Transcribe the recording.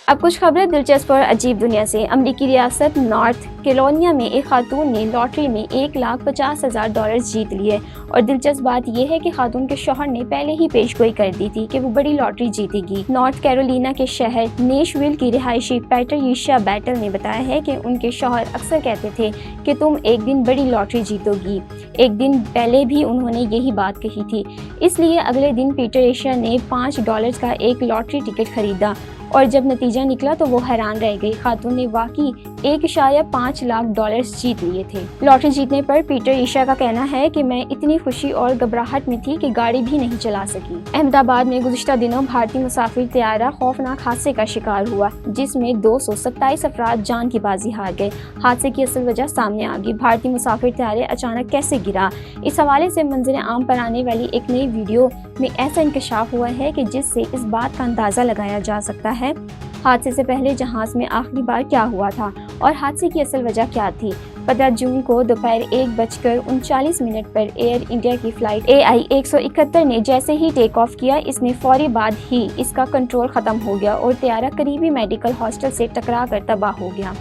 اب کچھ خبریں دلچسپ اور عجیب دنیا سے۔ امریکی ریاست نارتھ کیرولائنا میں ایک خاتون نے لاٹری میں $1,50,000 جیت لیے، اور دلچسپ بات یہ ہے کہ خاتون کے شوہر نے پہلے ہی پیش گوئی کر دی تھی کہ وہ بڑی لاٹری جیتے گی۔ نارتھ کیرولینا کے شہر نیشویل کی رہائشی پیٹریشیا بیٹل نے بتایا ہے کہ ان کے شوہر اکثر کہتے تھے کہ تم ایک دن بڑی لاٹری جیتو گی۔ ایک دن پہلے بھی انہوں نے یہی بات کہی تھی، اس لیے اگلے دن پیٹریشیا نے $5 کا ایک لاٹری ٹکٹ خریدا، اور جب نتیجہ نکلا تو وہ حیران رہ گئی۔ خاتون نے واقعی $1.5 لاکھ جیت لیے تھے۔ لاٹری جیتنے پر پیٹریشیا کا کہنا ہے کہ میں اتنی خوشی اور گھبراہٹ میں تھی کہ گاڑی بھی نہیں چلا سکی۔ احمد آباد میں گزشتہ دنوں بھارتی مسافر طیارہ خوفناک حادثے کا شکار ہوا، جس میں 227 افراد جان کی بازی ہار گئے۔ حادثے کی اصل وجہ سامنے آ گئی۔ بھارتی مسافر طیارے اچانک کیسے گرا؟ اس حوالے سے منظر عام پر آنے والی ایک نئی ویڈیو میں ایسا انکشاف ہوا ہے کہ جس سے اس بات کا اندازہ لگایا جا سکتا ہے حادثے سے پہلے جہاز میں آخری بار کیا ہوا تھا اور حادثے کی اصل وجہ کیا تھی۔ 15 جون کو دوپہر 1:39 پر ایئر انڈیا کی فلائٹ AI-171 نے جیسے ہی ٹیک آف کیا، اس نے فوری بعد ہی اس کا کنٹرول ختم ہو گیا اور طیارہ قریبی میڈیکل ہاسٹل سے ٹکرا کر تباہ ہو گیا۔